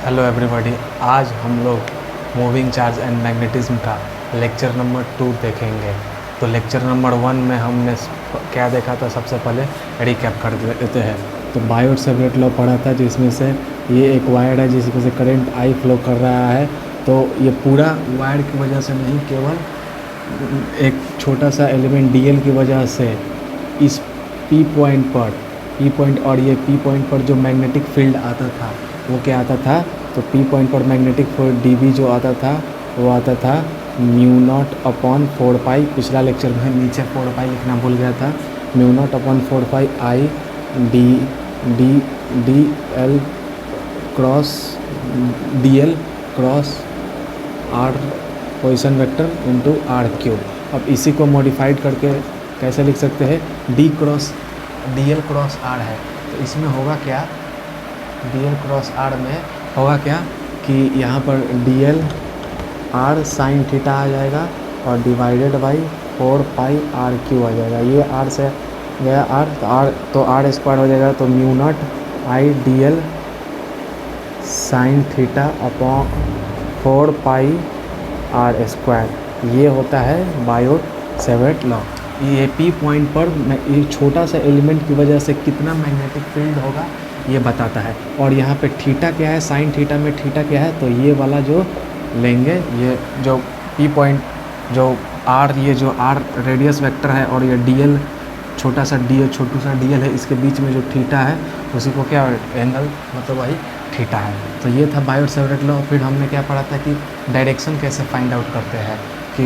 Hello everybody. आज हम लोग मूविंग चार्ज एंड मैग्नेटिज्म का लेक्चर नंबर 2 देखेंगे। तो लेक्चर नंबर 1 में हमने क्या देखा था, सबसे पहले रिकैप कर देते हैं। तो बायोट सेवरेट लॉ पढ़ा था, जिसमें से ये एक वायर है जिसमें से करंट आई फ्लो कर रहा है। तो ये पूरा वायर की वजह से नहीं, केवल एक छोटा सा एलिमेंट डीएल की वजह से इस पी पॉइंट और ये पी पॉइंट पर जो मैग्नेटिक फील्ड आता था वो क्या आता था। तो पी पॉइंट पर मैग्नेटिक फील्ड डीबी जो आता था वो आता था म्यू नॉट अपॉन 4 पाई। पिछला लेक्चर में नीचे 4 पाई लिखना भूल गया था। Mu naught upon 4 pi I D D D L cross D L cross R position vector into R cube. अब इसी को मॉडिफाइड करके कैसे लिख सकते हैं, डी एल क्रॉस आर है। तो इसमें होगा क्या, डी एल क्रॉस आर में होगा क्या कि यहाँ पर D L R sine theta आ जाएगा और divided by 4 pi R Q आ जाएगा। ये आर से गया आर, तो आर स्क्वायर हो जाएगा। तो mu naught I D L sine theta upon 4 pi R square, ये होता है बायोट सेवरेट लॉ। ये पी पॉइंट पर ये छोटा सा एलिमेंट की वजह से कितना मैग्नेटिक फील्ड होगा ये बताता है। और यहाँ पे थीटा क्या है, साइन थीटा में थीटा क्या है, तो ये वाला जो लेंगे, ये जो पी पॉइंट जो आर, ये जो आर रेडियस वेक्टर है और ये डी एल छोटा सा डी एल है, इसके बीच में जो थीटा है उसी को क्या एंगल, मतलब वही थीटा है। तो ये था बायोट सेवरेट लॉ। फिर हमने क्या पढ़ा था कि डायरेक्शन कैसे फाइंड आउट करते हैं, कि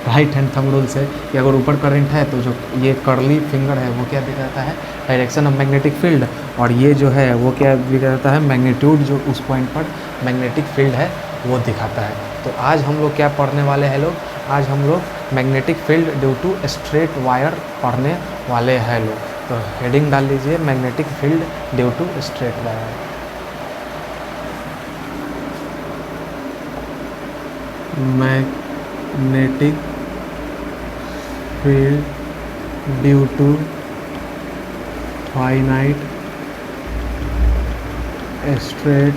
राइट हैंड थंब रूल से कि अगर ऊपर करंट है तो जो ये कर्ली फिंगर है वो क्या दिखाता है, डायरेक्शन ऑफ मैग्नेटिक फील्ड, और ये जो है वो क्या दिखाता है, मैग्नीट्यूड जो उस पॉइंट पर मैग्नेटिक फील्ड है वो दिखाता है। तो आज हम लोग क्या पढ़ने वाले हैं लोग, आज हम लोग magnetic field due to straight wire पढ़ने वाले हैं लोग। तो हेडिंग डाल लीजिए, magnetic field due to straight wire. Magnetic field due to finite straight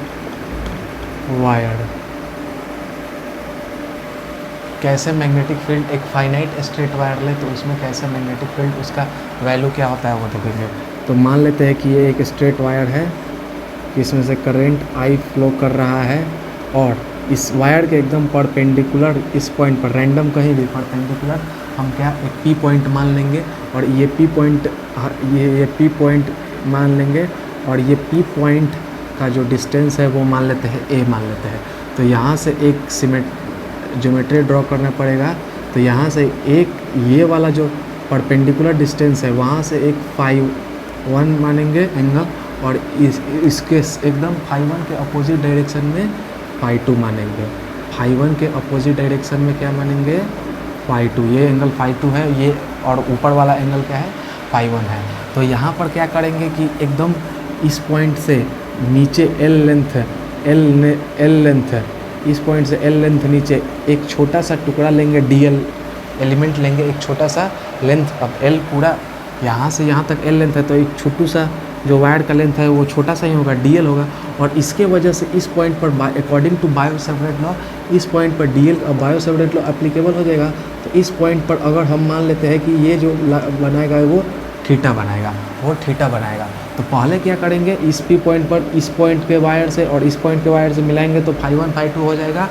wire. कैसे मैग्नेटिक फील्ड, एक फाइनाइट स्ट्रेट वायर ले तो उसमें कैसे मैग्नेटिक फील्ड, उसका वैल्यू क्या होता है वो देखेंगे। तो मान लेते हैं कि ये एक स्ट्रेट वायर है, इसमें से करंट आई फ्लो कर रहा है और इस वायर के एकदम परपेंडिकुलर इस पॉइंट पर, रैंडम कहीं भी परपेंडिकुलर, हम क्या एक पी पॉइंट मान लेंगे और ये पी पॉइंट मान लेंगे और ये पी पॉइंट का जो डिस्टेंस है वो मान लेते हैं ए मान लेते हैं। तो यहाँ से एक ज्योमेट्री ड्रॉ करना पड़ेगा। तो यहाँ से एक ये वाला जो परपेंडिकुलर डिस्टेंस है वहाँ से एक φ1 मानेंगे एंगल, और इसके एकदम φ1 के अपोजिट डायरेक्शन में φ2 मानेंगे। φ1 के अपोजिट डायरेक्शन में क्या मानेंगे, φ2। ये एंगल φ2 है, ये और ऊपर वाला एंगल क्या है, φ1 है। तो यहाँ पर क्या करेंगे कि एकदम इस पॉइंट से नीचे एल लेंथ है, इस पॉइंट से एल लेंथ नीचे एक छोटा सा टुकड़ा लेंगे, डीएल एलिमेंट लेंगे, एक छोटा सा लेंथ। अब एल पूरा यहाँ से यहाँ तक एल लेंथ है, तो एक छोटू सा जो वायर का लेंथ है वो छोटा सा ही होगा, डीएल होगा। और इसके वजह से इस पॉइंट पर according to Biot Savart law, इस पॉइंट पर डीएल और बायोट सेवरेट लॉ एप्लीकेबल हो जाएगा। तो इस पॉइंट पर अगर हम मान लेते हैं कि ये जो बनाएगा वो थीटा बनाएगा, तो पहले क्या करेंगे, इस पी पॉइंट पर इस पॉइंट के वायर से और इस पॉइंट के वायर से मिलाएंगे तो φ1 φ2 हो जाएगा।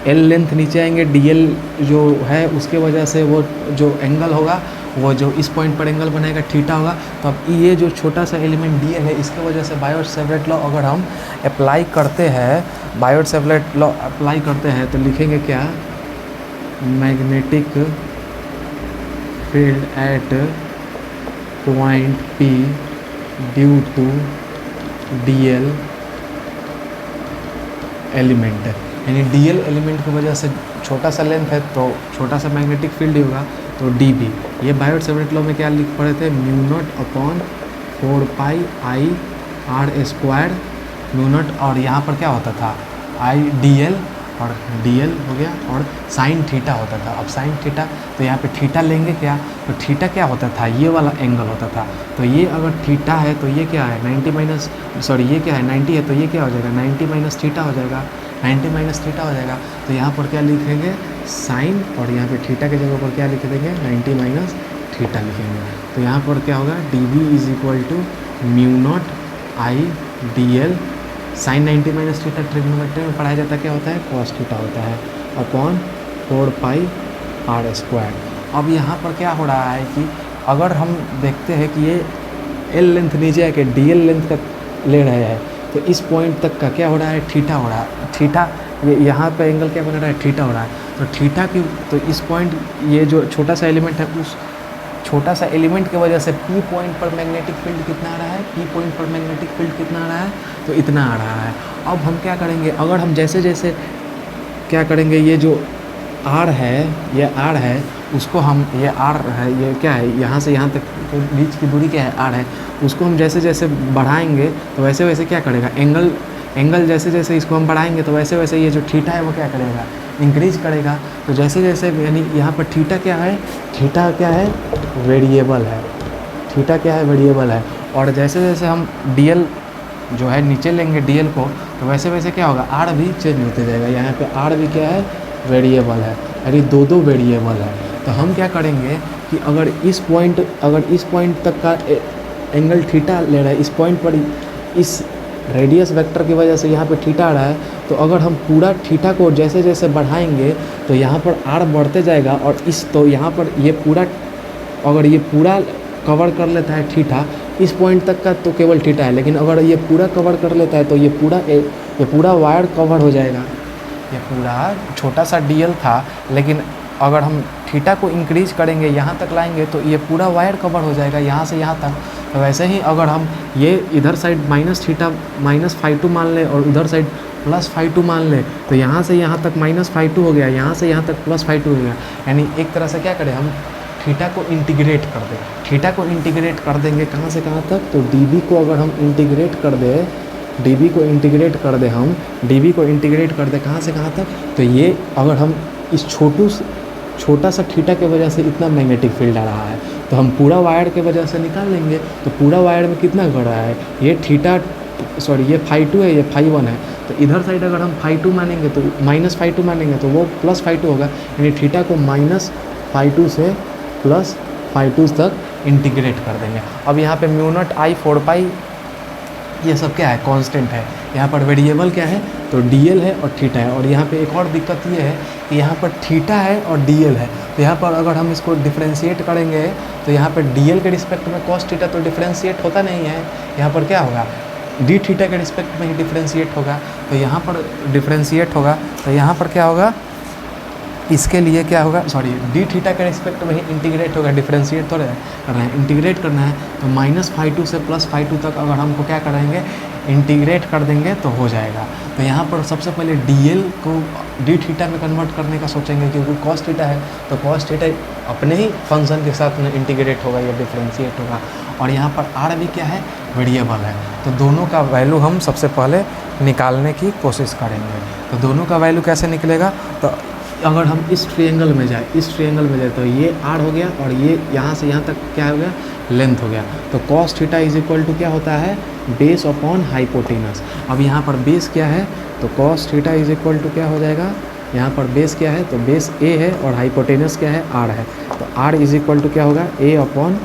एल लेंथ नीचे आएंगे, डीएल जो है उसके वजह से वो जो एंगल होगा, वो जो इस पॉइंट पर एंगल बनाएगा थीटा होगा। तो अब ये जो छोटा सा एलिमेंट डीएल है, इसके वजह से बायोट सेवरेट लॉ अगर हम अप्लाई करते हैं, बायोट सेवरेट लॉ अप्लाई करते हैं तो लिखेंगे क्या, magnetic field at point P due to D L element, यानी डीएल एलिमेंट की वजह से छोटा सा लेंथ है तो छोटा सा मैग्नेटिक फील्ड होगा, तो डीबी। ये बायोट सेवरेट लॉ में क्या लिख पड़े थे, mu naught upon 4 pi I R square mu naught, और यहाँ पर क्या होता था आई डी एल और डी एल हो गया, और साइन थीटा होता था। अब साइन थीटा, तो यहाँ पे थीटा लेंगे क्या, तो थीटा क्या होता था, ये वाला एंगल होता था। तो ये अगर थीटा है तो ये क्या है 90 माइनस, सॉरी ये क्या है 90 है, तो ये क्या हो जाएगा 90 माइनस थीटा हो जाएगा, 90 माइनस थीटा हो जाएगा। तो यहाँ पर क्या लिखेंगे साइन, और यहाँ पे थीटा की जगह पर क्या लिख देंगे 90 माइनस थीटा लिखेंगे। तो यहाँ पर क्या होगा D B is equal to mu naught I D L sine 90 minus theta trigonometry में पढ़ाया जाता है, क्या होता है कॉस थीटा होता है, अपॉन 4 पाई आर स्क्वायर। अब यहाँ पर क्या हो रहा है कि अगर हम देखते हैं कि ये एल लेंथ नीचे आके डी एल लेंथ का ले रहे हैं, तो इस पॉइंट तक का क्या हो रहा है थीटा हो रहा है, थीटा ये यहाँ पे एंगल क्या बन रहा है थीटा हो रहा है। तो थीटा की, तो इस पॉइंट ये जो छोटा सा एलिमेंट है, उस छोटा सा एलिमेंट की वजह से पी पॉइंट पर मैग्नेटिक फील्ड कितना आ रहा है, पी पॉइंट पर मैग्नेटिक फील्ड कितना आ रहा है, तो इतना आ रहा है। अब हम क्या करेंगे, अगर हम जैसे जैसे क्या करेंगे, ये जो आर है, ये आर है, उसको हम, ये आर है, ये क्या है यहाँ से यहाँ तक तो बीच की दूरी क्या है आर है, उसको हम जैसे जैसे बढ़ाएंगे तो वैसे वैसे क्या करेगा एंगल जैसे जैसे इसको हम बढ़ाएंगे तो वैसे वैसे ये जो थीटा है वो क्या करेगा इंक्रीज करेगा। तो जैसे जैसे यानी यहाँ पर थीटा क्या है, थीटा क्या है वेरिएबल है, थीटा क्या है वेरिएबल है। और जैसे जैसे हम डी एल जो है नीचे लेंगे डी एल को, तो वैसे वैसे क्या होगा आर भी चेंज होते जाएगा। यहाँ पे आर भी क्या है वेरिएबल है, यानी दो वेरिएबल है। तो हम क्या करेंगे कि अगर इस पॉइंट तक का एंगल थीटा ले रहा है, इस पॉइंट पर इस रेडियस वेक्टर की वजह से यहाँ पे थीटा आ रहा है, तो अगर हम पूरा थीटा को जैसे जैसे बढ़ाएंगे तो यहाँ पर आर बढ़ते जाएगा, और तो यहाँ पर ये पूरा, अगर ये पूरा कवर कर लेता है थीटा इस पॉइंट तक का तो केवल थीटा है, लेकिन अगर ये पूरा कवर कर लेता है तो ये पूरा वायर कवर हो जाएगा। ये पूरा छोटा सा डी एल था, लेकिन अगर हम थीटा को इंक्रीज करेंगे यहाँ तक लाएंगे तो ये पूरा वायर कवर हो जाएगा यहाँ से यहाँ तक। तो वैसे ही अगर हम ये इधर side minus theta minus phi two मान लें और उधर साइड प्लस फाई टू मान लें, तो यहाँ से यहाँ तक माइनस फाई टू हो गया, यहाँ से यहाँ तक प्लस फाई टू हो गया। यानी एक तरह से क्या करें हम थीटा को इंटीग्रेट कर दें, थीटा को इंटीग्रेट कर देंगे कहाँ से कहाँ तक, तो डी बी को अगर हम इंटीग्रेट कर दें, डी बी को इंटीग्रेट कर दें हम डी बी को इंटीग्रेट कर दें कहाँ से कहाँ तक, तो ये अगर हम इस छोटा सा थीटा की वजह से इतना मैग्नेटिक फील्ड आ रहा है, तो हम पूरा वायर के वजह से निकाल लेंगे। तो पूरा वायर में कितना कर रहा है, ये थीटा सॉरी ये फाई टू है, ये फाई वन है, तो इधर साइड अगर हम फाई टू मानेंगे तो माइनस फाई टू मानेंगे तो वो प्लस फाई टू होगा। यानी थीटा को माइनस फाई टू से प्लस फाई टू तक इंटीग्रेट कर देंगे। अब यहाँ पे म्यू नॉट आई 4 पाई ये सब क्या है कांस्टेंट है, यहाँ पर वेरिएबल क्या है तो डीएल है और थीटा है। और यहाँ पे एक और दिक्कत ये है कि यहाँ पर थीटा है और डीएल है, तो यहाँ पर अगर हम इसको डिफरेंशिएट करेंगे तो यहाँ पर डीएल के रिस्पेक्ट में कॉस थीटा तो डिफरेंशिएट होता नहीं है, यहाँ पर क्या होगा डी थीटा के रिस्पेक्ट में ही डिफरेंशिएट होगा। तो यहाँ पर डिफरेंशिएट होगा तो यहाँ पर क्या होगा, इसके लिए क्या होगा सॉरी डी थीटा के रिस्पेक्ट में ही इंटीग्रेट होगा, डिफरेंशिएट थोड़ा करना है इंटीग्रेट करना है। तो माइनस फाई टू से प्लस फाई टू तक अगर हमको क्या करेंगे इंटीग्रेट कर देंगे तो हो जाएगा। तो यहाँ पर सबसे पहले डीएल को डी थीटा में कन्वर्ट करने का सोचेंगे, क्योंकि कॉस थीटा है तो कॉस थीटा अपने ही फंक्शन के साथ में इंटीग्रेट होगा या डिफरेंशिएट होगा। और यहाँ पर आर भी क्या है वेरिएबल है, तो दोनों का वैल्यू हम सबसे पहले निकालने की कोशिश करेंगे। तो दोनों का वैल्यू कैसे निकलेगा, तो अगर हम इस ट्रायंगल में जाए तो ये आर हो गया और ये यहाँ से यहाँ तक क्या हो गया लेंथ हो गया। तो cos theta is equal to क्या होता है बेस अपॉन हाइपोटेनस। अब यहाँ पर बेस क्या है तो cos theta is equal to क्या हो जाएगा, यहाँ पर बेस क्या है तो बेस ए है और हाइपोटेनस क्या है आर है। तो आर इज इक्वल टू क्या होगा ए अपॉन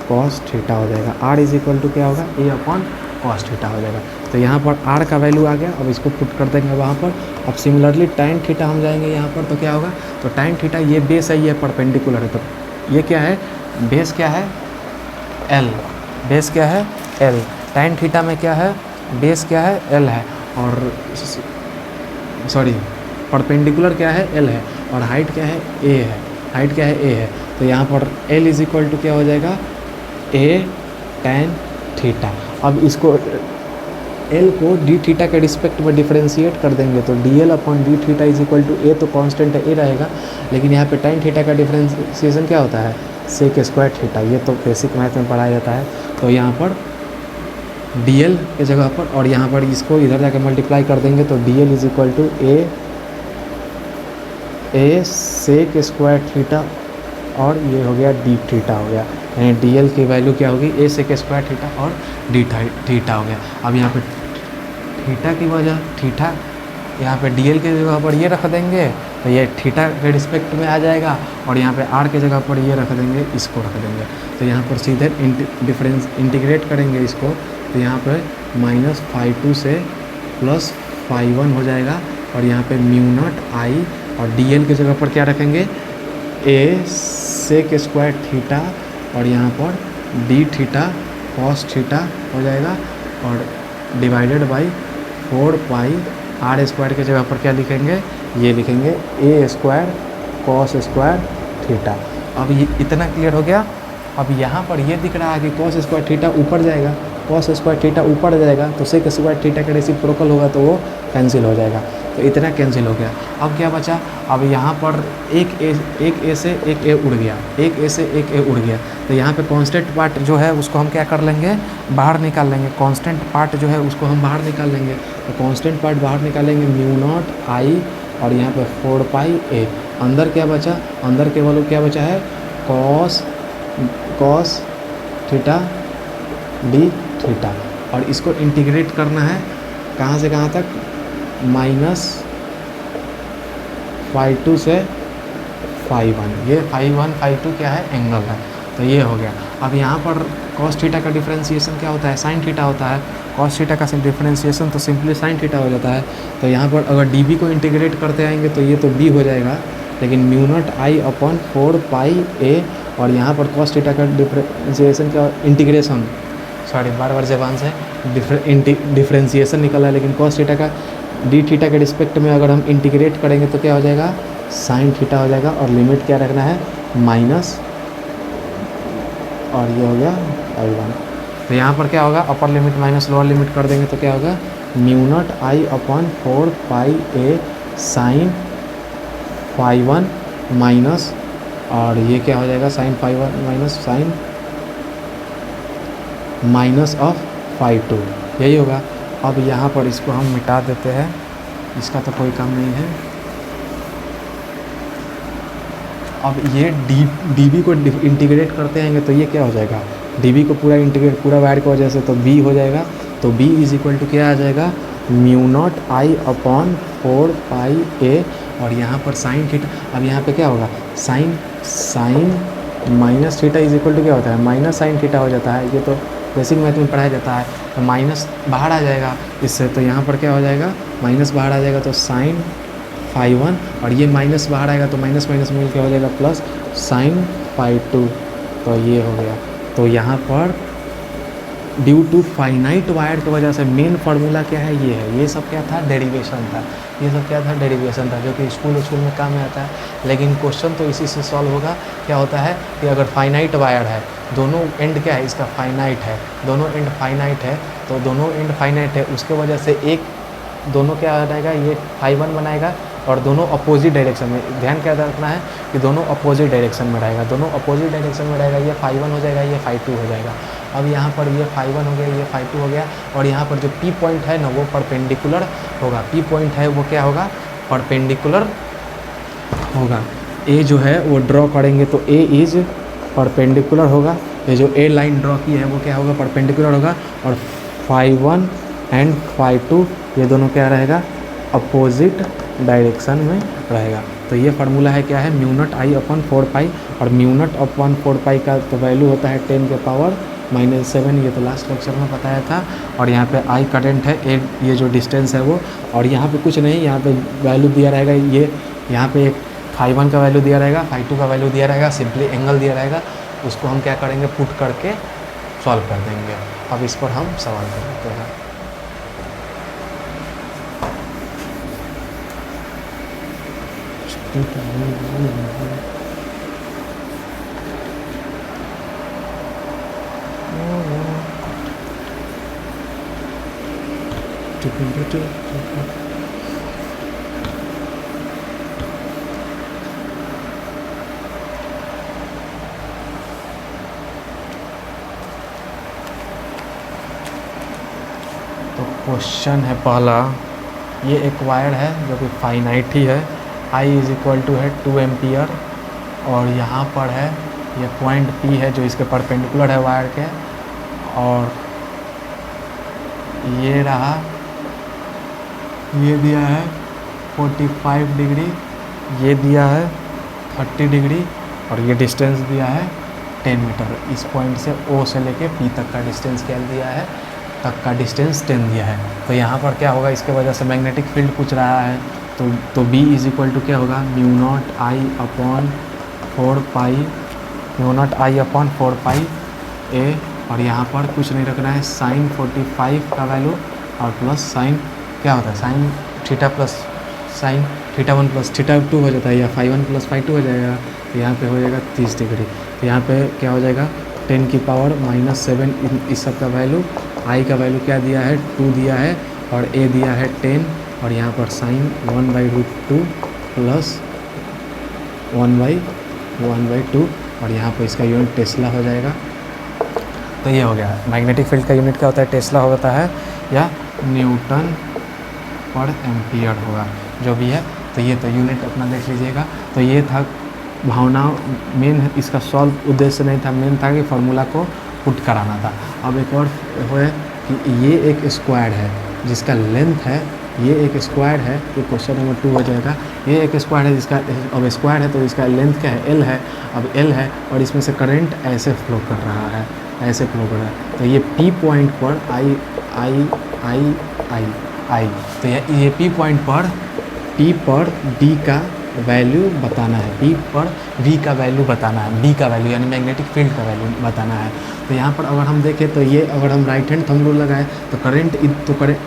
कॉस थीटा हो जाएगा, आर इज इक्वल टू क्या होगा ए अपॉन कॉस थीटा हो जाएगा। तो यहाँ पर आर का वैल्यू आ गया, अब इसको पुट कर देंगे वहाँ पर। अब सिमिलरली tan थीटा हम जाएंगे यहाँ पर, तो क्या होगा तो tan थीटा ये बेस है ये परपेंडिकुलर है, तो ये क्या है बेस क्या है L, बेस क्या है L, tan थीटा में क्या है बेस क्या है L है और सॉरी परपेंडिकुलर क्या है L है और हाइट क्या है A है, हाइट क्या है A है। तो यहाँ पर L इज इक्वल टू क्या हो जाएगा A tan थीटा। अब इसको L को डी थीटा के रिस्पेक्ट में डिफरेंशिएट कर देंगे तो D L upon D theta is equal to A, तो कांस्टेंट है ए रहेगा, लेकिन यहाँ पे tan थीटा का डिफरेंशिएशन क्या होता है सेक स्क्वायर थीटा, ये तो बेसिक मैथ में पढ़ाया जाता है। तो यहाँ पर डी एल के जगह पर और यहाँ पर इसको इधर जाके मल्टीप्लाई कर देंगे तो D L is equal to A A sec square theta और ये हो गया डी थीटा हो गया, यानी डी एल की वैल्यू क्या होगी, ए सेक स्क्वायर थीटा और डी थीटा हो गया। अब यहाँ पे थीटा की वजह थीटा यहाँ पे डी एल की जगह पर ये रख देंगे तो ये थीटा के रिस्पेक्ट में आ जाएगा, और यहाँ पे आर के जगह पर ये रख देंगे, इसको रख देंगे। तो यहाँ पर सीधे डिफरेंस इंटीग्रेट करेंगे इसको, तो यहाँ पे -φ2 से +φ1 हो जाएगा, और यहाँ पे म्यू नॉट आई, और डी एल की जगह पर क्या रखेंगे, ए सेक स्क्वायर थीटा, और यहाँ पर डी थीटा कॉस थीटा हो जाएगा, और divided by 4 pi R square की जगह पर क्या लिखेंगे, ये लिखेंगे A square cos square theta. अब ये इतना क्लियर हो गया। अब यहाँ पर ये दिख रहा है कि कॉस स्क्वायर थीटा ऊपर जाएगा, कॉस स्क्वायर थीटा ऊपर जाएगा तो सेक स्क्वायर थीटा का रेसिप्रोकल होगा तो वो कैंसिल हो जाएगा, तो इतना कैंसिल हो गया। अब क्या बचा, अब यहाँ पर एक ए से एक ए उड़ गया, एक ए से एक ए उड़ गया, तो यहाँ पे कांस्टेंट पार्ट जो है उसको हम क्या कर लेंगे, बाहर निकाल लेंगे। कांस्टेंट पार्ट जो है उसको हम बाहर निकाल लेंगे, तो कांस्टेंट पार्ट बाहर निकालेंगे म्यू नॉट आई, और यहाँ पे 4 पाई ए। अंदर क्या बचा, अंदर केवल क्या बचा है, कॉस थीटा डी थीटा, और इसको इंटीग्रेट करना है कहाँ से कहाँ तक, -φ2 से φ1। ये φ1 φ2 क्या है, एंगल है, तो ये हो गया। अब यहाँ पर cos थीटा का डिफरेंशिएशन क्या होता है, sin थीटा होता है। cos थीटा का डिफरेंशिएशन तो सिंपली sin थीटा हो जाता है। तो यहाँ पर अगर dB को इंटीग्रेट करते आएंगे तो ये तो b हो जाएगा, लेकिन mu naught I upon 4 pi ए, और यहाँ पर cos थीटा का डिफरेंशिएशन का इंटीग्रेशन, सॉरी बार जबान से डिफरेंशिएशन निकला है, लेकिन cos थीटा का डी थीटा के रिस्पेक्ट में अगर हम इंटीग्रेट करेंगे तो क्या हो जाएगा, sin थीटा हो जाएगा, और लिमिट क्या रखना है, माइनस, और ये हो गया I1। तो यहाँ पर क्या होगा, upper limit minus lower limit कर देंगे तो क्या होगा, mu naught I upon 4 pi A sine φ1 minus, और ये क्या हो जाएगा, sine φ1 minus sine minus of φ2, यही होगा। अब यहाँ पर इसको हम मिटा देते हैं, इसका तो कोई काम नहीं है। अब ये dB को इंटीग्रेट करते आएंगे तो ये क्या हो जाएगा, dB को पूरा इंटीग्रेट पूरा वायर की वजह से तो b हो जाएगा, तो b इज इक्वल टू क्या आ जाएगा, mu naught I upon 4 pi ए, और यहाँ पर साइन थीटा। अब यहाँ पे क्या होगा, sine minus theta is equal to क्या होता है, माइनस साइन थीटा हो जाता है। ये तो बेसिक मैथ में पढ़ाया जाता है। तो माइनस बाहर आ जाएगा इससे, तो यहाँ पर क्या हो जाएगा, माइनस बाहर आ जाएगा तो साइन φ1, और ये माइनस बाहर आएगा तो माइनस माइनस मिल के हो जाएगा प्लस साइन φ2, तो ये हो गया। तो यहाँ पर ड्यू टू फाइनाइट वायर की वजह से मेन फार्मूला क्या है, ये है। ये सब क्या था, डेरिवेशन था। ये सब क्या था, डेरिवेशन था, जो कि स्कूल में काम में आता है। लेकिन क्वेश्चन तो इसी से सॉल्व होगा। क्या होता है कि अगर फाइनाइट वायर है, दोनों एंड क्या है इसका, फाइनाइट है, दोनों एंड फाइनाइट है, तो दोनों एंड फाइनाइट है, उसके वजह से एक दोनों क्या बनाएगा, ये φ1 बनाएगा, और दोनों अपोजिट डायरेक्शन में। ध्यान क्या रखना है कि दोनों अपोजिट डायरेक्शन में रहेगा, दोनों अपोजिट डायरेक्शन में रहेगा। ये φ1 हो जाएगा, ये φ2 हो जाएगा। अब यहाँ पर ये φ1 हो गया, ये φ2 हो गया, और यहाँ पर जो P पॉइंट है ना, वो परपेंडिकुलर होगा। P पॉइंट है वो क्या होगा, परपेंडिकुलर होगा। A जो है वो ड्रॉ करेंगे तो A इज परपेंडिकुलर होगा। ये जो A लाइन ड्रॉ की है वो क्या होगा, परपेंडिकुलर होगा। और φ1 एंड φ2 ये दोनों क्या रहेगा, अपोजिट डायरेक्शन में रहेगा। तो ये फार्मूला है क्या है, म्यू नॉट आई अपॉन 4 पाई, और म्यू नॉट अपॉन 4 पाई का तो वैल्यू होता है 10 के पावर -7। ये तो लास्ट लेक्चर में बताया था। और यहाँ पे आई करंट है, ये जो डिस्टेंस है वो, और यहाँ पे कुछ नहीं, यहाँ पे वैल्यू दिया रहेगा। ये यहाँ पे एक φ1 का वैल्यू दिया रहेगा, φ2 का वैल्यू दिया रहेगा, सिंपली एंगल दिया रहेगा। उसको हम क्या करेंगे, पुट करके सॉल्व कर देंगे। अब इस पर हम सवाल कर देते हैं। तो क्वेश्चन है पहला, ये एक वायर है जो कि फाइनाइट ही है, आई इज इक्वल टू है 2 एम्पियर, और यहाँ पर है ये पॉइंट P है जो इसके परपेंडिकुलर है वायर के, और ये रहा, ये दिया है 45 डिग्री, ये दिया है 30 डिग्री, और ये डिस्टेंस दिया है 10 मीटर। इस पॉइंट से O से लेके P तक का डिस्टेंस क्या दिया है, तक का डिस्टेंस 10 दिया है। तो यहाँ पर क्या होगा, इसके वजह से मैग्नेटिक फील्ड पूछ रहा है, तो B इज इक्वल टू क्या होगा, mu naught I upon 4 pi A, और यहाँ पर कुछ नहीं रखना है, साइन 45 का वैल्यू और प्लस साइन क्या होता है, sine theta plus sign theta 1 plus theta 2 हो जाता है, या फाई 1 प्लस फाई 2 हो जाएगा। तो यहाँ पे हो जाएगा 30 डिग्री। तो यहाँ पे क्या हो जाएगा, 10 की पावर -7, इस सब का वैल्यू, आई का वैल्यू क्या दिया है, 2 दिया है, और ए दिया है 10, और यहाँ पर साइन 1/√2 प्लस 1/2, और यहाँ पर इसका यूनिट टेस्ला हो जाएगा। तो ये हो गया, मैग्नेटिक फील्ड का यूनिट क्या होता है, टेस्ला होता है, या न्यूटन पर एम्पियर होगा, जो भी है। तो ये तो यूनिट अपना देख लीजिएगा। तो ये था भावना, मेन इसका सॉल्व उद्देश्य नहीं था, मेन था कि फार्मूला को पुट कराना था। अब एक और है कि ये एक स्क्वायर है जिसका लेंथ है, ये एक स्क्वायर है, तो क्वेश्चन नंबर 2 हो जाएगा। ये एक स्क्वायर है जिसका, अब स्क्वायर है तो इसका लेंथ क्या है, L है। अब L है और इसमें से करंट ऐसे फ्लो कर रहा है, ऐसे फ्लो कर रहा है। तो ये P पॉइंट पर आई, तो ये P पॉइंट पर P पर D का वैल्यू बताना है, P पर V का वैल्यू बताना है, B का वैल्यू यानी मैग्नेटिक फील्ड का वैल्यू बताना है। तो यहाँ पर अगर हम देखें तो ये, अगर हम राइट हैंड थंब रूल लगाए तो करंट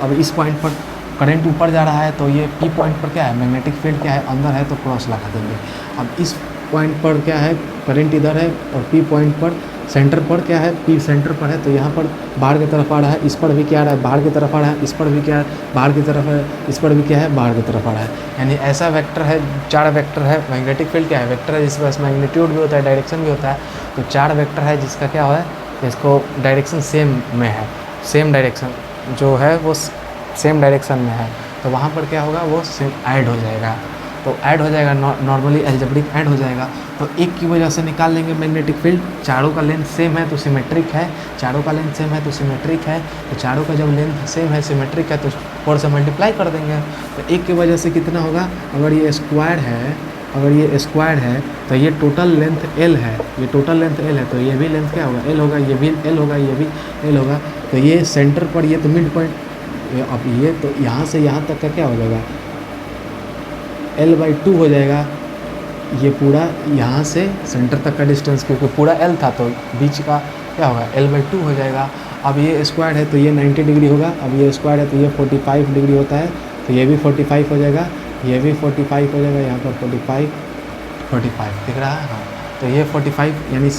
अब इस पॉइंट पर करंट ऊपर जा रहा है, तो ये P पॉइंट पर क्या है, मैग्नेटिक फील्ड क्या है, अंदर है, तो क्रॉस लगा देंगे। अब इस पॉइंट पर क्या है, करंट इधर है, और P पॉइंट पर सेंटर पर क्या है, P सेंटर पर है, तो यहाँ पर बाहर की तरफ आ रहा है, इस पर भी क्या आ रहा है, बाहर की तरफ आ रहा है, इस पर भी क्या है, बाहर की तरफ है, इस पर भी क्या है, बाहर की तरफ आ रहा है। यानी ऐसा वेक्टर है, 4 वेक्टर है। मैग्नेटिक फील्ड क्या है, वेक्टर है जिसके पास मैग्नीट्यूड भी होता है, डायरेक्शन भी होता है। तो 4 वेक्टर है जिसका क्या है, इसको डायरेक्शन सेम में है, सेम डायरेक्शन जो है वो सेम डायरेक्शन में है। तो वहाँ पर क्या होगा, वो सेम ऐड हो जाएगा, तो ऐड हो जाएगा, नॉर्मली एल्जेब्रिक ऐड हो जाएगा। तो एक की वजह से निकाल लेंगे मैग्नेटिक फील्ड, चारों का लेंथ सेम है तो सिमेट्रिक है, चारों का लेंथ सेम है तो सिमेट्रिक है। तो चारों का जब लेंथ सेम है, सिमेट्रिक है, तो 4 से मल्टीप्लाई कर देंगे। तो एक की वजह से कितना होगा, अगर ये स्क्वायर है, तो ये टोटल लेंथ L है, ये टोटल लेंथ L है, तो ये भी लेंथ क्या होगा, L होगा, ये भी L होगा, ये भी L होगा। तो ये सेंटर पर, ये तो मिड पॉइंट, अब ये तो यहाँ से यहाँ तक का क्या हो जाएगा, L/2 हो जाएगा। ये पूरा यहाँ से सेंटर तक का डिस्टेंस, क्योंकि पूरा L था तो बीच का क्या होगा, L/2 हो जाएगा। अब ये स्क्वायर है तो ये 90 डिग्री होगा, अब ये स्क्वायर है तो ये 45 डिग्री होता है, तो ये भी 45 हो जाएगा, ये भी 45 हो जाएगा, यहाँ पर 45 दिख रहा है। हाँ, तो ये 45 यानी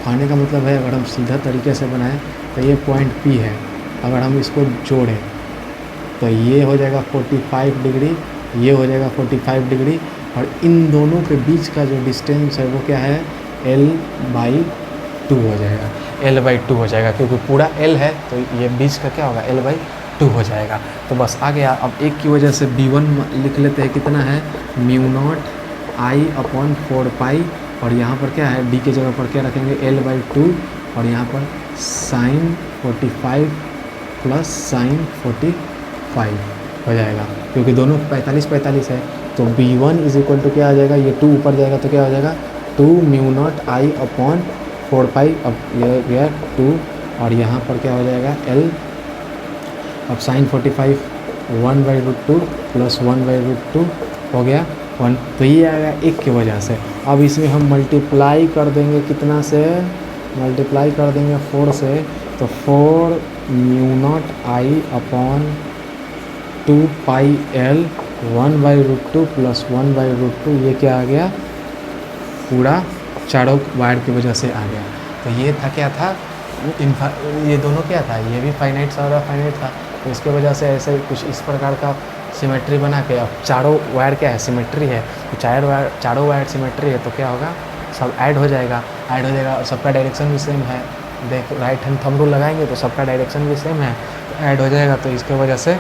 खाने का मतलब है, अगर हम सीधा तरीके से बनाएं तो ये पॉइंट P है, अगर हम इसको जोड़ें तो ये हो जाएगा 45 डिग्री, ये हो जाएगा 45 डिग्री, और इन दोनों के बीच का जो डिस्टेंस है वो क्या है, L/2 हो जाएगा, L/2 हो जाएगा, क्योंकि पूरा L है तो ये बीच का क्या होगा, L/2 हो जाएगा। तो बस आ गया। अब एक की वजह से B1 लिख लेते हैं, कितना है, म्यू नॉट आई अपॉन 4 पाई, और यहाँ पर क्या है, D की जगह पर क्या रखेंगे, L/2, और यहाँ पर साइन 45 प्लस साइन 45 हो जाएगा, क्योंकि दोनों 45 है। तो B1 इज इक्वल टू क्या आ जाएगा, ये 2 ऊपर जाएगा तो क्या हो जाएगा, 2 म्यू नॉट आई अपॉन 4 पाई। अब ये गया 2, और यहाँ पर क्या हो जाएगा, L, अब साइन 45 1/√2 प्लस 1/√2 हो गया 1। तो ये आएगा एक की वजह से। अब इसमें हम मल्टीप्लाई कर देंगे, कितना से मल्टीप्लाई कर देंगे, 4 से, तो 4 mu naught I upon 2 pi L 1/√2 plus 1/√2, ये क्या आ गया, पूरा चारों वायर की वजह से आ गया। तो ये था, क्या था, ये दोनों क्या था, ये भी फाइनाइट सा और फाइनाइट था, तो इसके वजह से ऐसे कुछ इस प्रकार का सिमेट्री बना के, अब चारों वायर क्या है, सिमेट्री है, तो चारों वायर सिमेट्री है, तो क्या होगा, सब ऐड हो जाएगा, और सबका डायरेक्शन भी सेम है। देख, राइट हैंड थंब रूल लगाएंगे तो सबका डायरेक्शन भी सेम है, तो ऐड हो जाएगा। तो इसके वजह से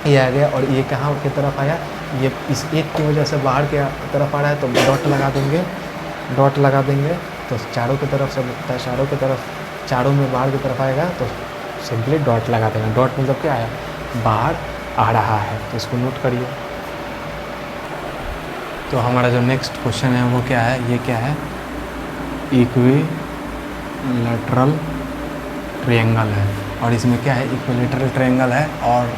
ये आ गया, और ये कहाँ की तरफ आया, ये इस एक की वजह से बाहर की तरफ आ रहा है तो डॉट लगा देंगे, डॉट लगा देंगे तो चारों की तरफ से लगता है, चारों की तरफ, चारों में बाहर की तरफ आएगा तो सिंपली डॉट लगा देंगे। डॉट मतलब क्या है, बाहर आ रहा है, तो इसको नोट करिए। तो हमारा जो नेक्स्ट क्वेश्चन है वो क्या है, ये क्या है, इक्विलैटरल ट्रायंगल है, और इसमें क्या है, इक्विलैटरल ट्रायंगल है, और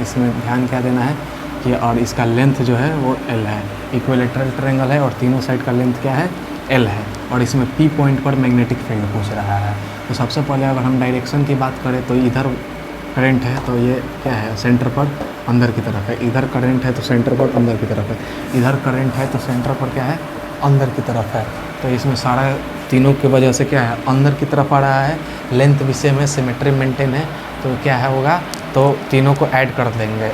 इसमें ध्यान क्या देना है कि और इसका लेंथ जो है वो L है। इक्विलैटरल ट्रायंगल है और तीनों साइड का लेंथ क्या है, L है, और इसमें P पॉइंट पर मैग्नेटिक फील्ड पूछ रहा है। तो सबसे पहले अगर हम डायरेक्शन की बात करें तो इधर करंट है तो ये क्या है, सेंटर पर अंदर की तरफ है, इधर करंट है तो सेंटर पर अंदर की तरफ है, इधर करंट है तो सेंटर पर क्या है, अंदर की तरफ है। तो इसमें सारा तीनों की वजह से क्या है, अंदर की तरफ आ रहा है, लेंथ भी सेम है, सिमेट्री मेंटेन है, तो क्या है होगा, तो तीनों को ऐड कर देंगे।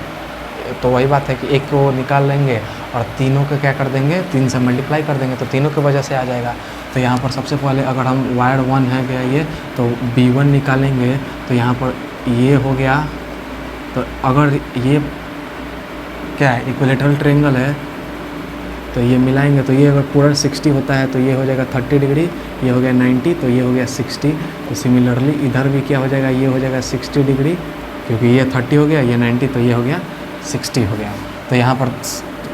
तो वही बात है कि एक को निकाल लेंगे और तीनों को क्या कर देंगे, 3 से मल्टीप्लाई कर देंगे, तो तीनों की वजह से आ जाएगा। तो यहाँ पर सबसे पहले अगर हम वायर 1 है क्या ये, तो B1 निकालेंगे तो यहाँ पर ये हो गया। तो अगर ये क्या है, इक्विलैटरल ट्रायंगल है, तो ये मिलाएंगे तो ये अगर पूरा 60 होता है तो ये हो जाएगा 30 डिग्री, ये हो गया 90, तो ये हो गया 60। तो सिमिलरली इधर भी क्या हो जाएगा, ये हो जाएगा 60 डिग्री, क्योंकि ये 30 हो गया, ये 90, तो ये हो गया 60 हो गया। तो यहाँ पर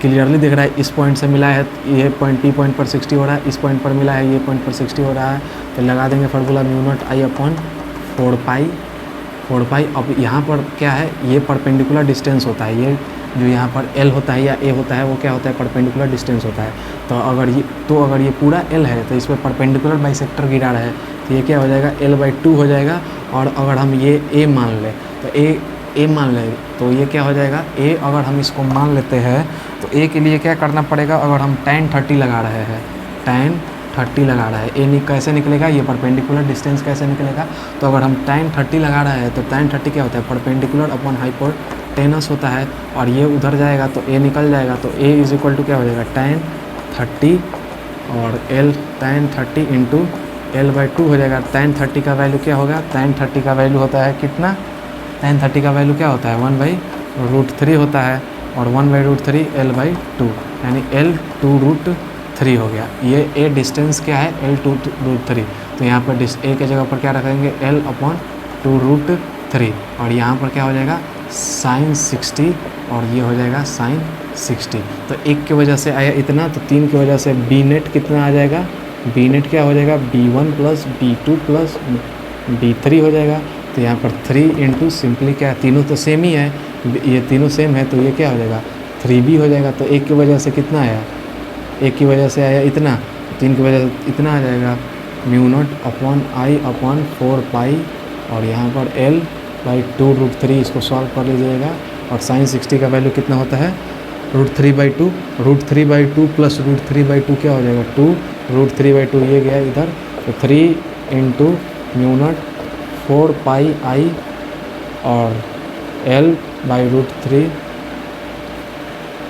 क्लियरली दिख रहा है, इस पॉइंट से मिला है, ये पॉइंट P पॉइंट पर 60 हो रहा है, इस पॉइंट पर मिला है, ये पॉइंट पर 60 हो रहा है। तो लगा देंगे फार्मूला μ0I/4 पाई। अब यहाँ पर क्या है, ये परपेंडिकुलर डिस्टेंस होता है, ये जो यहाँ पर L होता है या A होता है वो क्या होता है, परपेंडिकुलर डिस्टेंस होता है। तो अगर ये पूरा L है तो इस पर परपेंडिकुलर बाइसेक्टर गिरा रहा है, तो ये क्या हो जाएगा, L/2 हो जाएगा। और अगर हम ये A मान लें तो A मान लें तो ये क्या हो जाएगा, A अगर हम इसको मान लेते हैं तो A के लिए क्या करना पड़ेगा, अगर हम tan 30 लगा रहे हैं, tan 30 लगा रहा है, A कैसे निकलेगा, ये परपेंडिकुलर डिस्टेंस कैसे निकलेगा। तो अगर हम tan 30 लगा रहे हैं तो tan 30 क्या होता है, परपेंडिकुलर अपॉन हाइपोटेनस होता है, और ये उधर जाएगा तो A निकल जाएगा। तो A इज इक्वल टू क्या हो जाएगा, tan 30 और tan 30 इंटू L/2 हो जाएगा। tan 30 का वैल्यू क्या होगा, tan 30 का वैल्यू होता है कितना, tan 30 का वैल्यू क्या होता है, 1/√3 होता है, और 1/√3 L/2, यानी L/2√3 हो गया। ये A डिस्टेंस क्या है, L/2√3। तो यहाँ पर A के जगह पर क्या रखेंगे, L/2√3, और यहाँ पर क्या हो जाएगा, sin 60, और ये हो जाएगा sin 60। तो एक की वजह से आया इतना, तो 3 की वजह से B नेट कितना आ जाएगा, B नेट क्या हो जाएगा, B1 + B2 + B3 हो जाएगा। तो यहाँ पर 3 इंटू सिंपली क्या है, तीनों तो सेम ही है, ये तीनों सेम है, तो ये क्या हो जाएगा, 3B हो जाएगा। तो एक की वजह से कितना आया, एक की वजह से आया इतना, 3 की वजह से इतना आ जाएगा, μ0I/4 पाई, और यहाँ पर L/2√3, इसको सॉल्व कर लीजिएगा। और sin 60 का वैल्यू कितना होता है, √3/2, √3/2 + √3/2 क्या हो जाएगा, 2, √3/2 ये गया इधर, तो 3 इंटू μ0 4πI और L/√3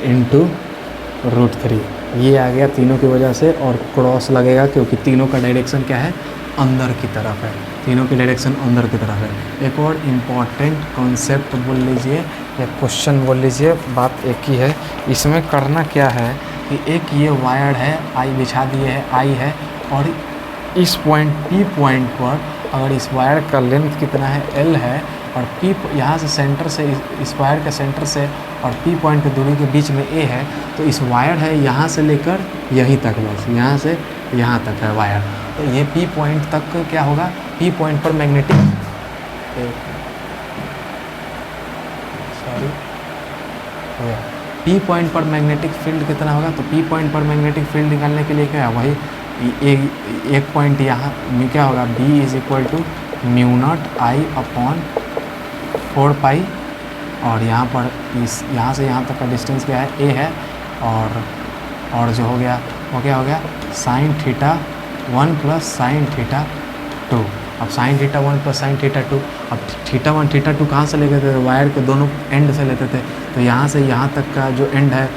इंटू √3, ये आ गया तीनों की वजह से। और क्रॉस लगेगा क्योंकि तीनों का डायरेक्शन क्या है, अंदर की तरफ है, तीनों की डायरेक्शन अंदर की तरफ है। एक और इम्पॉर्टेंट कॉन्सेप्ट बोल लीजिए या क्वेश्चन बोल लीजिए, बात एक ही है। इसमें करना क्या है कि एक ये वायर है, आई बिछा दिए है, आई है, और इस पॉइंट P पॉइंट पर अगर इस वायर का लेंथ कितना है, L है, और P यहाँ से सेंटर से, इस वायर के सेंटर से और P पॉइंट की दूरी के बीच में A है, तो इस वायर है यहाँ से लेकर यहीं तक, बस यहाँ से यहाँ तक है वायर। तो ये P पॉइंट तक क्या होगा, P पॉइंट पर मैग्नेटिक P पॉइंट पर मैग्नेटिक फील्ड कितना होगा। तो P पॉइंट पर मैग्नेटिक फील्ड निकालने के लिए क्या है, वही एक पॉइंट यहाँ में क्या होगा, B is equal to μ0I/4 pi, और यहाँ पर यहाँ से यहाँ तक का डिस्टेंस क्या है, A है, और जो हो गया वो क्या हो गया, sin θ1 + sin θ2। अब sin θ1 + sin θ2, अब θ1 θ2 कहाँ से लेते थे, वायर के दोनों एंड से लेते थे। तो यहाँ से यहाँ तक का जो एंड है,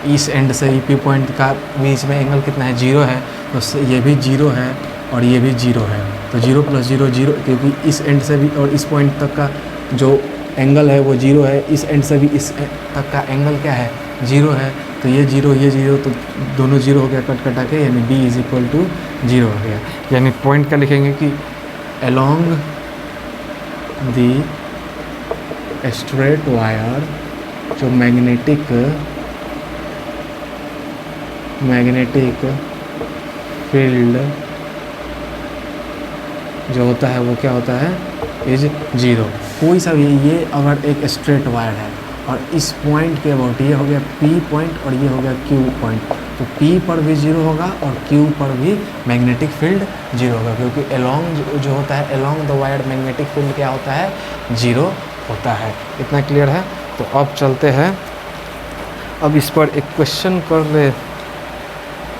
इस एंड से P पॉइंट का बीच में एंगल कितना है, 0 है, तो ये भी 0 है और ये भी 0 है। तो 0 + 0 0, क्योंकि इस एंड से भी और इस पॉइंट तक का जो एंगल है वो जीरो है, इस एंड से भी इस तक का एंगल क्या है, जीरो है, तो ये जीरो तो दोनों जीरो हो गया कट कटा के, यानी b is equal to zero हो गया। यानी पॉइंट क्या लिखेंगे कि अलोंग द स्ट्रेट वायर जो मैग्नेटिक फील्ड जो होता है वो क्या होता है, इज जीरो। कोई सा भी, ये अगर एक स्ट्रेट वायर है और इस पॉइंट के अबाउट, ये हो गया P पॉइंट और ये हो गया Q पॉइंट, तो P पर भी जीरो होगा और Q पर भी मैग्नेटिक फील्ड जीरो होगा, क्योंकि अलोंग जो होता है, along the wire magnetic field क्या होता है, जीरो होता है। इतना क्लियर है। तो अब चलते हैं, अब इस पर एक क्वेश्चन कर ले,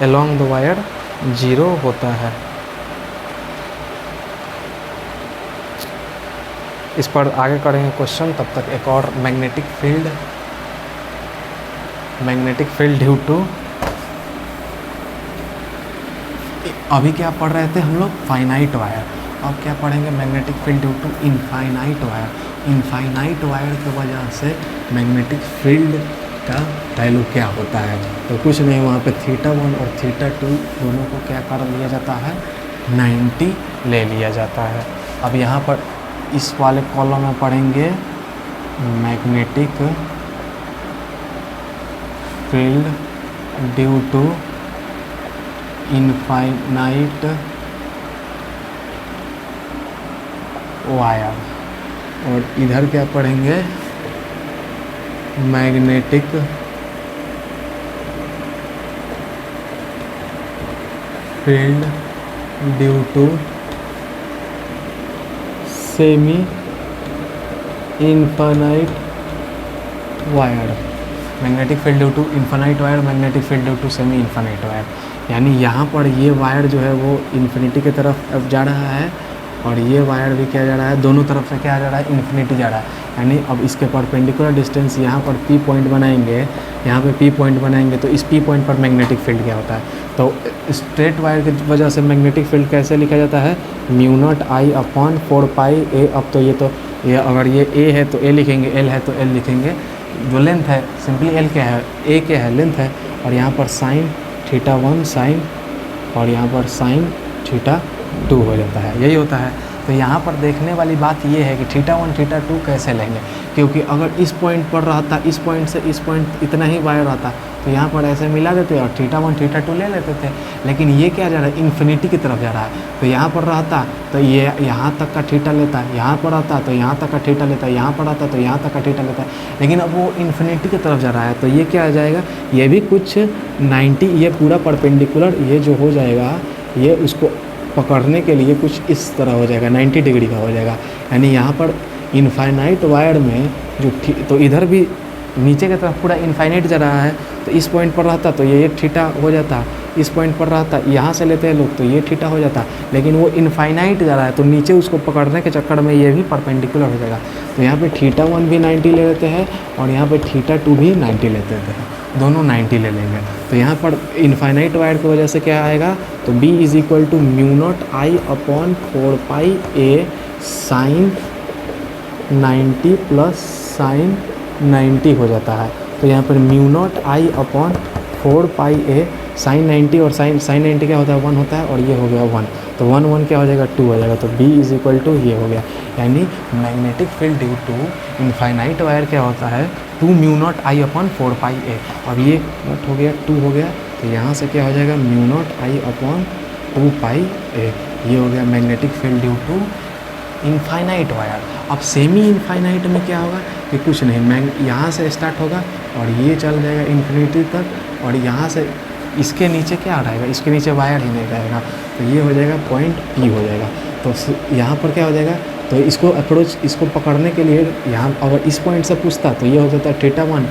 अलोंग द वायर जीरो होता है, इस पर आगे करेंगे क्वेश्चन। तब तक एक और मैग्नेटिक फील्ड ड्यू टू, अभी क्या पढ़ रहे थे हम लोग, फाइनाइट वायर, अब क्या पढ़ेंगे, magnetic field due to infinite wire. Infinite wire की वजह से मैग्नेटिक फील्ड का वैल्यू क्या होता है, तो कुछ नहीं, वहाँ पे θ1 और θ2 दोनों को क्या कर लिया जाता है, 90 ले लिया जाता है। अब यहाँ पर इस वाले कॉलम में पढ़ेंगे magnetic field due to infinite wire, और इधर क्या पढ़ेंगे, magnetic field due to semi infinite wire. Magnetic field due to infinite wire, magnetic field due to semi infinite wire, यानी यहाँ पर ये वायर जो है वो इन्फिनिटी की तरफ अब जा रहा है और ये वायर भी क्या जा रहा है, दोनों तरफ से क्या जा रहा है, इन्फिनिटी जा रहा है। यानी अब इसके परपेंडिकुलर डिस्टेंस यहाँ पर P पॉइंट बनाएंगे, यहाँ पे P पॉइंट बनाएंगे, तो इस P पॉइंट पर मैग्नेटिक फील्ड क्या होता है, तो स्ट्रेट वायर की वजह से मैग्नेटिक फील्ड कैसे लिखा जाता है, μ0I/4πA। अब तो ये अगर ये A है तो A लिखेंगे, L है तो L लिखेंगे, जो लेंथ है सिंपली L क्या है, A क्या है, लेंथ है, और यहाँ पर साइन θ1 साइन, और यहाँ पर साइन θ2 हो जाता है, यही होता है। तो यहाँ पर देखने वाली बात ये है कि θ1 θ2 कैसे लेंगे, क्योंकि अगर इस पॉइंट पर रहता, इस पॉइंट से इस पॉइंट इतना ही वायर रहता, तो यहाँ पर ऐसे मिला देते और θ1 θ2 ले लेते थे। लेकिन ये क्या जा रहा है, इन्फिनिटी की तरफ जा रहा है, तो यहाँ पर रहता तो ये यहाँ तक का थीटा लेता, यहाँ पर आता तो यहाँ तक का थीटा लेता, यहाँ पर आता तो यहाँ तक का थीटा लेता, लेकिन अब वो इन्फिनिटी की तरफ जा रहा है, तो ये क्या आ जाएगा, ये भी कुछ 90, ये पूरा परपेंडिकुलर ये जो हो जाएगा, ये उसको पकड़ने के लिए कुछ इस तरह हो जाएगा, 90 डिग्री का हो जाएगा। यानी यहाँ पर इनफाइनाइट वायर में जो तो इधर भी नीचे की तरफ पूरा इनफाइनाइट जा रहा है, तो इस पॉइंट पर रहता तो ये थीटा हो जाता, इस पॉइंट पर रहता, यहाँ से लेते हैं लोग तो ये थीटा हो जाता, लेकिन वो इनफाइनाइट जा रहा है तो नीचे उसको पकड़ने के चक्कर में ये भी परपेंडिकुलर हो जाएगा। तो यहाँ पे θ1 भी 90 ले लेते हैं और यहाँ पे θ2 भी 90 लेते हैं, दोनों 90 ले लेंगे। तो यहाँ पर इनफाइनाइट वायर की वजह से क्या आएगा, तो B is equal to μ0I/4πA sine 90 plus sine 90 हो जाता है। तो यहाँ पर μ0I/4πA साइन 90 और साइन 90 क्या होता है, 1 होता है, और ये हो गया 1, तो 1 क्या हो जाएगा, 2 हो जाएगा। तो B इज इक्वल टू ये हो गया, यानी magnetic field due to infinite wire क्या होता है, 2 μ0I/4πA। अब ये व्हाट हो गया, 2 हो गया, तो यहाँ से क्या हो जाएगा, μ0I/2πA, ये हो गया magnetic field due to infinite wire. अब सेमी इनफाइनाइट में क्या होगा कि कुछ नहीं, यहाँ से स्टार्ट होगा और ये चल जाएगा इन्फिनिटी तक, और यहाँ से इसके नीचे क्या रहेगा, इसके नीचे वायर ही नहीं रहेगा, तो ये हो जाएगा पॉइंट P हो जाएगा। तो यहाँ पर क्या हो जाएगा, तो इसको अप्रोच, इसको पकड़ने के लिए यहाँ अगर इस पॉइंट से पूछता तो ये हो जाता है θ1,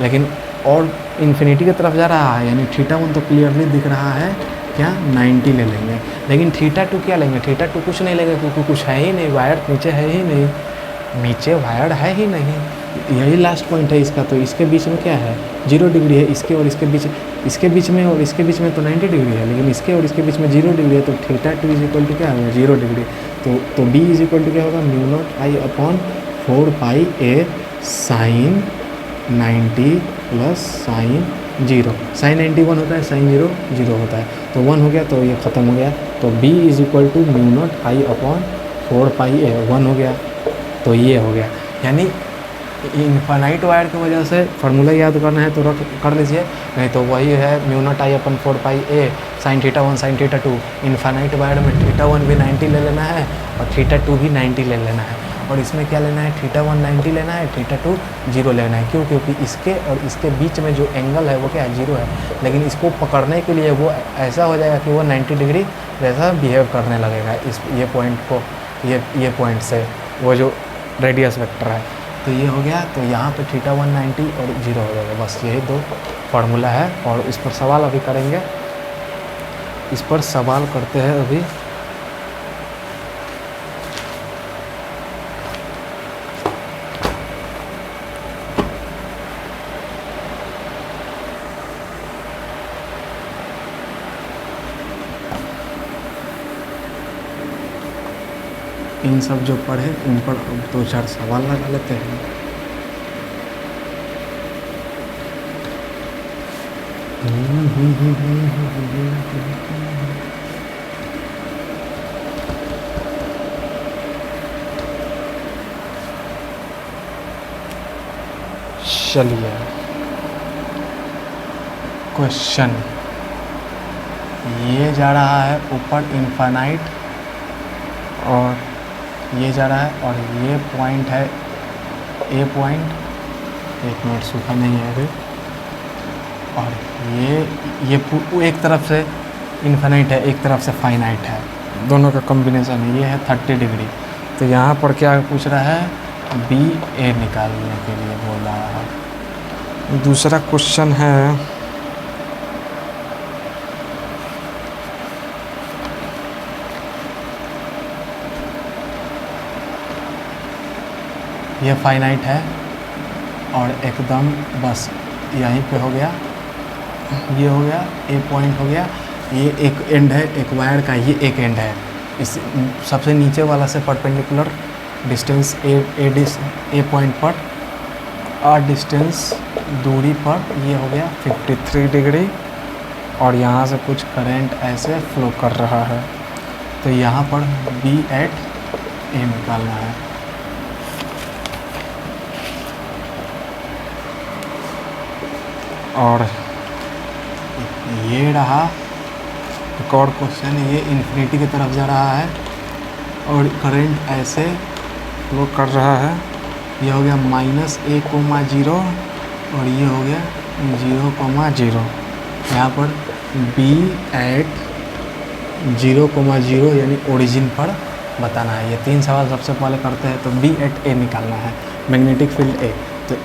लेकिन और इन्फिनिटी की तरफ जा रहा है, यानी θ1 तो क्लियरली दिख रहा है क्या, 90 ले लेंगे, लेकिन θ2 क्या लेंगे, θ2 कुछ नहीं लेंगे क्योंकि कुछ है ही नहीं, वायर नीचे है ही नहीं, नीचे वायर है ही नहीं, यही लास्ट पॉइंट है इसका। तो इसके बीच में क्या है, 0 डिग्री है, इसके और इसके बीच, इसके बीच में और इसके बीच में तो 90 डिग्री है, लेकिन इसके और इसके बीच में 0 डिग्री है, तो θ2 इज इक्वल टू क्या होगा, 0 डिग्री। तो B इज इक्वल टू क्या होगा, μ0I/4πA 4 pi A sign 90 plus sign 0। Sign 90 1 होता है, साइन 0 0 होता है, तो 1 हो गया, तो ये ख़त्म हो गया। तो b is equal to mu naught I upon 4 pi A 1 हो गया, तो ये हो गया। यानी इनफाइनाइट वायर की वजह से फार्मूला याद करना है तो रख कर लीजिए, नहीं तो वही है mu naught I upon 4 pi A sine theta 1 sine theta 2। Infinite wire में थीटा 1 भी 90 ले लेना है और थीटा 2 भी 90 ले लेना है, और इसमें क्या लेना है, थीटा 1 90 लेना है, थीटा 2 0 लेना है। क्यों? क्योंकि इसके और इसके बीच में जो एंगल है वो क्या है, 0 है, लेकिन इसको पकड़ने के लिए वो ऐसा हो जाएगा कि वो 90 डिग्री जैसा बिहेव करने लगेगा इस ये पॉइंट को, ये पॉइंट से, वो जो रेडियस वेक्टर है। तो ये हो गया, तो यहाँ पे थीटा 1 90 और 0 हो जाएगा। बस यही दो फार्मूला है, और इस पर सवाल अभी करेंगे, इस पर सवाल करते हैं अभी। इन सब जो पढ़े उन पर 2-4 सवाल लगा लेते हैं। चलिए, क्वेश्चन ये जा रहा है ऊपर इनफाइनाइट, और ये जा रहा है, और ये पॉइंट है ए पॉइंट, 1 मिनट सूखा नहीं है अभी, और ये एक तरफ से इनफाइनाइट है, एक तरफ से फाइनाइट है, दोनों का कॉम्बिनेशन है। ये है 30 डिग्री। तो यहाँ पर क्या पूछ रहा है, बी ए निकालने के लिए बोल रहा है। दूसरा क्वेश्चन है, ये फाइनाइट है और एकदम बस यहीं पे हो गया, ये हो गया, ए पॉइंट हो गया, ये एक एंड है एक वायर का, ये एक एंड है। इस सबसे नीचे वाला से परपेंडिकुलर डिस्टेंस ए पॉइंट पर और डिस्टेंस दूरी पर ये हो गया 53 डिग्री, और यहाँ से कुछ करंट ऐसे फ्लो कर रहा है। तो यहाँ पर बी एट ए निकालना है। और ये रहा एक और क्वेश्चन, ये इन्फिनिटी की तरफ जा रहा है और करंट ऐसे फ्लो कर रहा है। ये हो गया -a,0 और ये हो गया 0,0। यहाँ पर b एट 0,0 यानी ओरिजिन पर बताना है। ये 3 सवाल सबसे पहले करते हैं। तो b एट a निकालना है, मैग्नेटिक फील्ड a। तो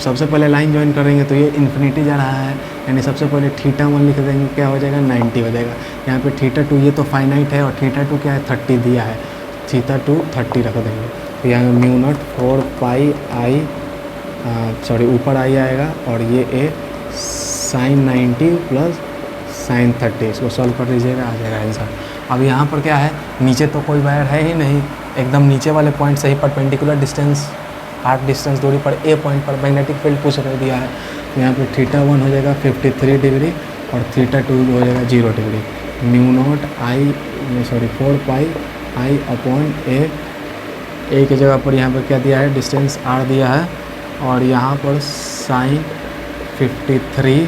सबसे पहले लाइन ज्वाइन करेंगे तो ये इन्फिनिटी जा रहा है, यानी सबसे पहले θ1 लिख देंगे, क्या हो जाएगा 90 हो जाएगा। यहाँ पे θ2 ये तो फाइनाइट है और θ2 क्या है 30 दिया है, θ2 30 रख देंगे। तो यहाँ म्यू नॉट 4 पाई आई ऊपर आई आएगा, और ये ए साइन 90 प्लस साइन 30, इसको सॉल्व कर लीजिएगा, आ जाएगा आंसर। अब यहाँ पर क्या है, नीचे तो कोई वायर है ही नहीं, एकदम नीचे वाले पॉइंट से ही परपेंडिकुलर डिस्टेंस 8 डिस्टेंस दूरी पर ए पॉइंट पर मैग्नेटिक फील्ड पूछ कर दिया है। तो यहाँ पे θ1 हो जाएगा 53 डिग्री और θ2 हो जाएगा 0 डिग्री। म्यू नॉट 4 पाई आई अपॉन ए की जगह पर यहाँ पर क्या दिया है, डिस्टेंस r दिया है, और यहाँ पर साइन 53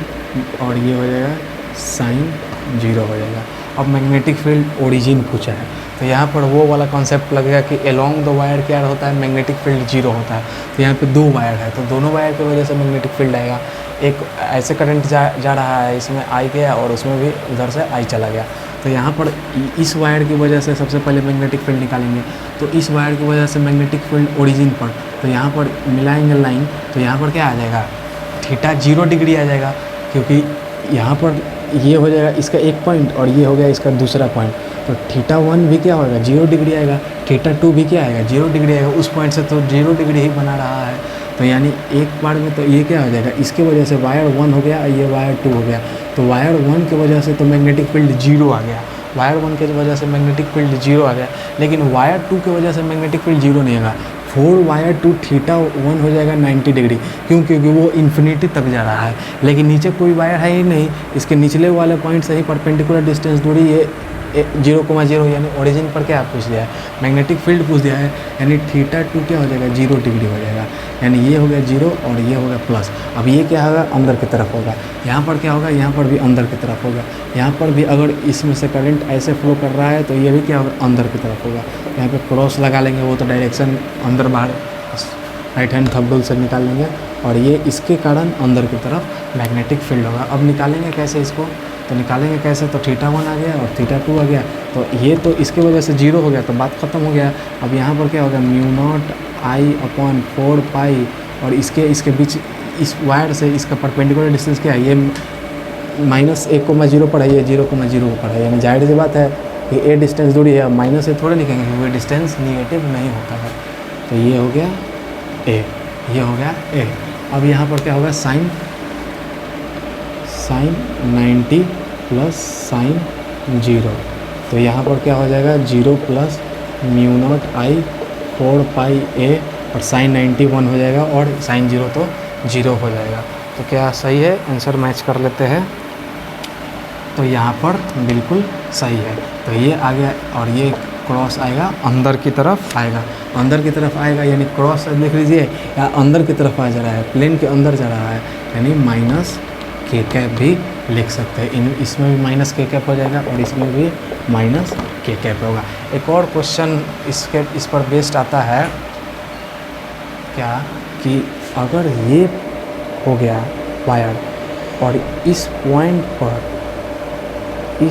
और ये हो जाएगा साइन 0 हो जाएगा। अब मैग्नेटिक फील्ड ओरिजिन पूछा है, तो यहाँ पर वो वाला कॉन्सेप्ट लगेगा कि अलोंग द वायर क्या होता है, मैग्नेटिक फील्ड 0 होता है। तो यहाँ पे 2 वायर है, तो दोनों वायर की वजह से मैग्नेटिक फील्ड आएगा। एक ऐसे करंट जा रहा है, इसमें आई गया और उसमें भी उधर से आई चला गया। तो यहाँ पर इस वायर की वजह से सबसे पहले मैग्नेटिक फील्ड निकालेंगे। तो इस वायर की वजह से मैग्नेटिक फील्ड ओरिजिन पर, तो यहाँ पर मिलाएंगे लाइन, तो यहाँ पर क्या आ जाएगा, θ 0 डिग्री आ जाएगा, क्योंकि यहाँ पर ये हो जाएगा इसका एक पॉइंट और ये हो गया इसका दूसरा पॉइंट। तो θ1 भी क्या होगा 0 डिग्री आएगा, θ2 भी क्या आएगा 0 डिग्री आएगा, उस पॉइंट से तो 0 डिग्री ही बना रहा है। तो यानी एक बार में तो ये क्या हो जाएगा, इसके वजह से वायर 1 हो गया, ये वायर 2 हो गया। तो वायर 1 की वजह से तो मैग्नेटिक फील्ड 0 आ गया, वायर 1 की वजह से मैग्नेटिक फील्ड 0 आ गया, लेकिन वायर 2 की वजह से मैग्नेटिक फील्ड 0 नहीं आएगा। 4 वायर टू थीटा 1 हो जाएगा 90 डिग्री। क्यों? क्योंकि वो इन्फिनिटी तक जा रहा है, लेकिन नीचे कोई वायर है ही नहीं। इसके निचले वाले पॉइंट से ही परपेंडिकुलर डिस्टेंस दूरी ये 0,0 यानी ओरिजिन पर क्या पूछ दिया है, मैग्नेटिक फील्ड पूछ दिया है, यानी थीटा 2 क्या हो जाएगा 0 डिग्री हो जाएगा, यानी ये हो गया 0 और ये हो गया प्लस। अब ये क्या होगा, अंदर की तरफ होगा। यहाँ पर क्या होगा, यहाँ पर भी अंदर की तरफ होगा। यहाँ पर भी अगर इसमें से करंट ऐसे फ्लो कर रहा है तो ये भी क्या होगा, अंदर की तरफ होगा। यहाँ पे क्रॉस लगा लेंगे, वो तो डायरेक्शन अंदर बाहर राइट हैंड थंब रूल से निकाल लेंगे, और ये इसके कारण अंदर की तरफ मैग्नेटिक फील्ड होगा। अब निकालेंगे कैसे इसको, तो निकालेंगे कैसे, तो थीटा 1 आ गया और थीटा 2 आ गया, तो ये तो इसके वजह से 0 हो गया, तो बात ख़त्म हो गया। अब यहाँ पर क्या होगा, म्यू नॉट आई अपॉन 4 पाई, और इसके बीच इस वायर से इसका परपेंडिकुलर डिस्टेंस क्या है, ये -1,0 पर है, ये 0,0 पर है, यानी जाहिर सी बात है कि ए डिस्टेंस दूरी है। माइनस से थोड़े लिखेंगे क्योंकि डिस्टेंस निगेटिव नहीं होता है। तो ये हो गया ए, ये हो गया ए। अब यहाँ पर क्या होगा, साइन 90 प्लस साइन 0, तो यहाँ पर क्या हो जाएगा 0 प्लस म्यू नॉट आई 4 पाई ए, और साइन 90 1 हो जाएगा, और साइन 0 तो 0 हो जाएगा। तो क्या सही है, आंसर मैच कर लेते हैं। तो यहाँ पर बिल्कुल सही है। तो ये आ गया, और ये क्रॉस आएगा अंदर की तरफ आएगा, अंदर की तरफ आएगा, यानी क्रॉस लिख लीजिए, या अंदर की तरफ आ जा रहा है, प्लेन के अंदर जा रहा है, यानी माइनस के कैप भी लिख सकते हैं। इसमें भी माइनस के कैप हो जाएगा, और इसमें भी माइनस के कैप होगा। एक और क्वेश्चन इस पर बेस्ड आता है क्या, कि अगर ये हो गया वायर, और इस पॉइंट पर पी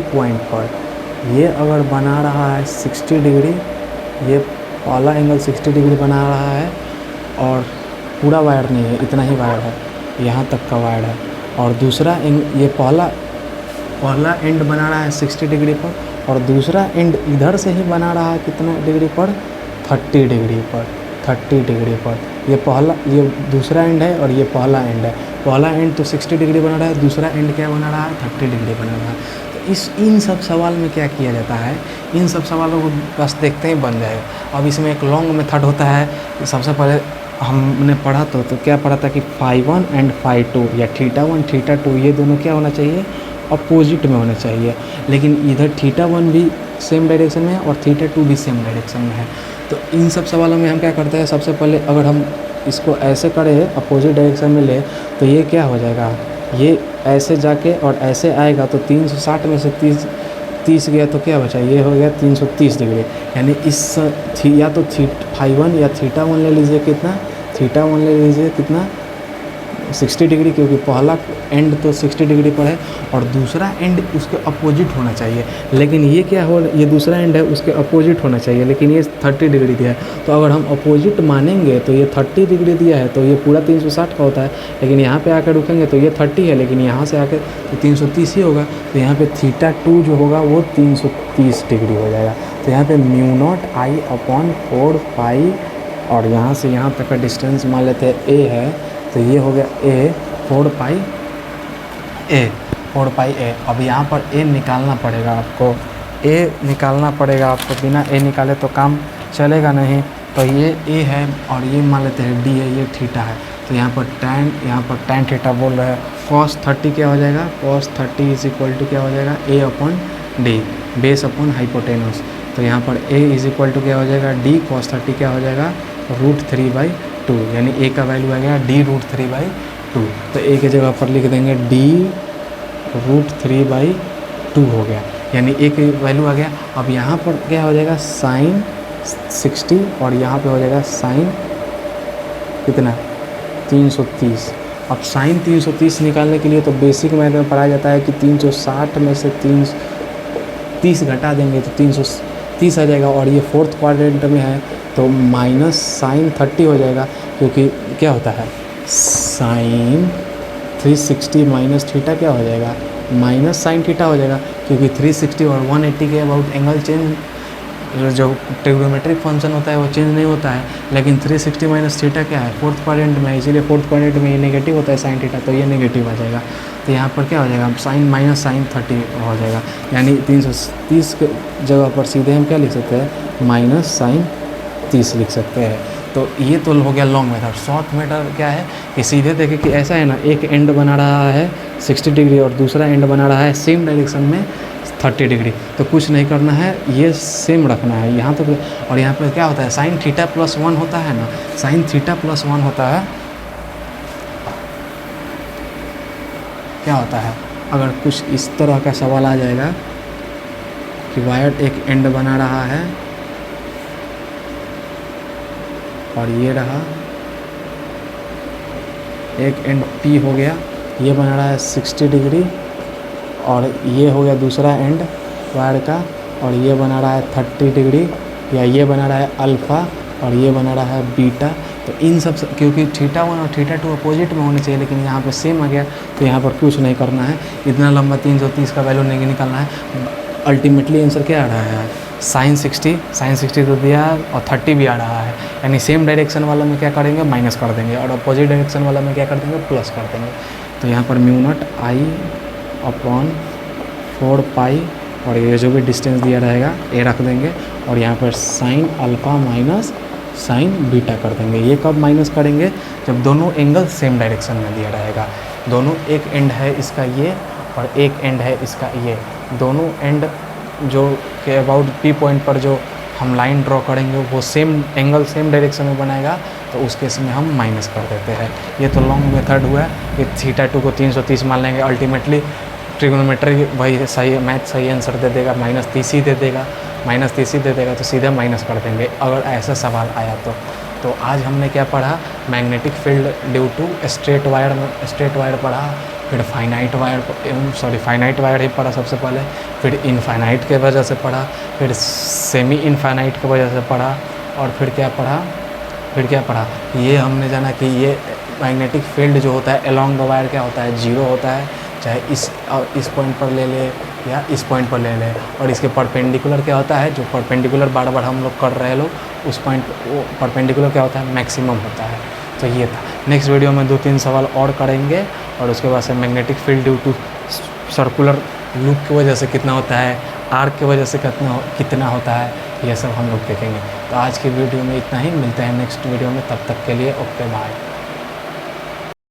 पॉइंट पर ये अगर बना रहा है 60 डिग्री, ये वाला एंगल 60 डिग्री बना रहा है, और पूरा वायर नहीं है, इतना ही वायर है, यहाँ तक का वायर है, और दूसरा ये पहला एंड बना रहा है 60 डिग्री पर, और दूसरा एंड इधर से ही बना रहा है कितना डिग्री पर, 30 डिग्री पर। ये दूसरा एंड है और ये पहला एंड है। पहला एंड तो 60 डिग्री बना रहा है, दूसरा एंड क्या बना रहा है, 30 डिग्री बना रहा है। तो इन सब सवाल में क्या किया जाता है, इन सब सवालों को बस देखते ही बन जाएगा। अब इसमें एक लॉन्ग मेथड होता है। सबसे पहले हमने पढ़ा तो क्या पढ़ा था कि φ1 एंड φ2 या θ1 θ2 ये दोनों क्या होना चाहिए, अपोजिट में होना चाहिए। लेकिन इधर θ1 भी सेम डायरेक्शन में है और θ2 भी सेम डायरेक्शन में है। तो इन सब सवालों में हम क्या करते हैं, सबसे पहले अगर हम इसको ऐसे करें, अपोजिट डायरेक्शन में ले, तो ये क्या हो जाएगा, ये ऐसे जाके और ऐसे आएगा, तो 360 में से 30 गया तो क्या बचा, ये हो गया 330 डिग्री। यानी इस या तो φ1 या θ1 ले लीजिए, कितना θ1 ले लीजिए कितना 60 डिग्री, क्योंकि पहला एंड तो 60 डिग्री पर है और दूसरा एंड उसके अपोजिट होना चाहिए। लेकिन ये क्या हो, ये दूसरा एंड है उसके अपोजिट होना चाहिए, लेकिन ये 30 डिग्री दिया है। तो अगर हम अपोजिट मानेंगे तो ये 30 डिग्री दिया है, तो ये पूरा 360 का होता है। लेकिन यहाँ पे आकर रुकेंगे तो ये 30 है, लेकिन यहाँ से आकर तो 330 ही होगा। तो यहाँ पे θ2 जो होगा वो 330 डिग्री हो जाएगा। तो यहाँ पे म्यू नॉट आई अपॉन 4 पाई, और यहाँ से यहाँ तक का डिस्टेंस मान लेते हैं ए है, तो ये हो गया ए 4 पाई ए। अब यहाँ पर ए निकालना पड़ेगा आपको, बिना ए निकाले तो काम चलेगा नहीं। तो ये ए है और ये मान लेते हैं डी है, ये थीटा है। तो यहाँ पर tan थीटा बोल रहा है। cos 30 क्या हो जाएगा, cos 30 इज इक्वल टू क्या हो जाएगा, A upon D, base upon hypotenuse. तो यहाँ पर ए इज इक्वल टू क्या हो जाएगा, डी cos 30 क्या हो जाएगा, √3/2, यानी ए का वैल्यू आ गया d √3/2। तो ए की जगह पर लिख देंगे d √3/2 हो गया, यानी ए की वैल्यू आ गया। अब यहाँ पर क्या हो जाएगा, साइन 60 और यहाँ पे हो जाएगा साइन कितना 330। अब साइन 330 निकालने के लिए तो बेसिक मैथ में पढ़ाया जाता है कि 360 में से 30 घटा देंगे तो 330 आ जाएगा, और ये फोर्थ क्वाड्रेंट में है तो माइनस साइन 30 हो जाएगा, क्योंकि क्या होता है साइन 360 माइनस थीटा क्या हो जाएगा, माइनस साइन थीटा हो जाएगा, क्योंकि 360 और 180 के अबाउट एंगल चेंज जो ट्रिग्नोमेट्रिक फंक्शन होता है वो चेंज नहीं होता है, लेकिन 360 माइनस थीटा क्या है, फोर्थ क्वाड्रेंट में, इसीलिए फोर्थ क्वाड्रेंट में ये नेगेटिव होता है साइन थीटा, तो ये नेगेटिव आ जाएगा। तो यहाँ पर क्या हो जाएगा, साइन माइनस साइन 30 हो जाएगा, यानी 330 के जगह पर सीधे हम क्या लिख सकते हैं, माइनस साइन 30 लिख सकते हैं। तो ये तो हो गया लॉन्ग मेथड। शॉर्ट मेथड क्या है कि सीधे देखे कि ऐसा है ना, एक एंड बना रहा है 60 डिग्री और दूसरा एंड बना रहा है सेम डायरेक्शन में 30 डिग्री, तो कुछ नहीं करना है, ये सेम रखना है यहाँ तो। और यहाँ पर क्या होता है, साइन थीटा प्लस 1 होता है ना, साइन थीटा प्लस 1 होता है, क्या होता है, अगर कुछ इस तरह का सवाल आ जाएगा कि वायर एक एंड बना रहा है और ये रहा एक एंड P हो गया, ये बना रहा है 60 डिग्री और ये हो गया दूसरा एंड वायर का, और ये बना रहा है 30 डिग्री, या ये बना रहा है अल्फ़ा और ये बना रहा है बीटा। तो इन सब क्योंकि थीटा 1 और थीटा 2 अपोजिट में होने चाहिए, लेकिन यहाँ पे सेम आ गया, तो यहाँ पर कुछ नहीं करना है, इतना लंबा 330 का वैल्यू नहीं निकालना है। अल्टीमेटली आंसर क्या आ रहा है, साइन 60 तो दिया और 30 भी आ रहा है, यानी सेम डायरेक्शन वाला में क्या करेंगे, माइनस कर देंगे, और अपोजिट डायरेक्शन वाला में क्या कर देंगे, प्लस कर देंगे। तो यहाँ पर म्यू नॉट आई अपॉन 4 पाई, और ये जो भी डिस्टेंस दिया रहेगा ये रख देंगे, और यहाँ पर sine alpha minus sign beta कर देंगे। ये कब माइनस करेंगे, जब दोनों एंगल सेम डायरेक्शन में दिया रहेगा, दोनों एक एंड है इसका ये और एक एंड है इसका ये, दोनों एंड जो के अबाउट P पॉइंट पर जो हम लाइन ड्रॉ करेंगे वो सेम एंगल सेम डायरेक्शन में बनाएगा, तो उस केस में हम माइनस कर देते हैं। ये तो लॉन्ग मेथड हुआ है कि थीटा 2 को 330 मान लेंगे, अल्टीमेटली ट्रिग्नोमेट्री वही सही, मैथ सही आंसर दे देगा, -30 ही दे देगा, -30 ही दे देगा, तो सीधे माइनस कर देंगे अगर ऐसा सवाल आया तो आज हमने क्या पढ़ा, magnetic field due to straight wire पढ़ा, फिर फाइनाइट वायर ही पढ़ा सबसे पहले, फिर इनफाइनाइट के वजह से पढ़ा, फिर सेमी इनफाइनाइट की वजह से पढ़ा, और फिर क्या पढ़ा, ये हमने जाना कि ये मैग्नेटिक फील्ड जो होता है अलोंग द वायर क्या होता है, जीरो होता है, चाहे इस पॉइंट पर ले ले या इस पॉइंट पर ले ले, और इसके परपेंडिकुलर क्या होता है, जो परपेंडिकुलर बार बार हम लोग कर रहे लोग उस पॉइंट वो परपेंडिकुलर क्या होता है, मैक्सिमम होता है। तो ये था, नेक्स्ट वीडियो में 2-3 सवाल और करेंगे, और उसके बाद से magnetic field due to circular loop की वजह से कितना होता है, आर्क की वजह से कितना होता है, ये सब हम लोग देखेंगे। तो आज की वीडियो में इतना ही, मिलते हैं नेक्स्ट वीडियो में, तब तक के लिए ओके बाय।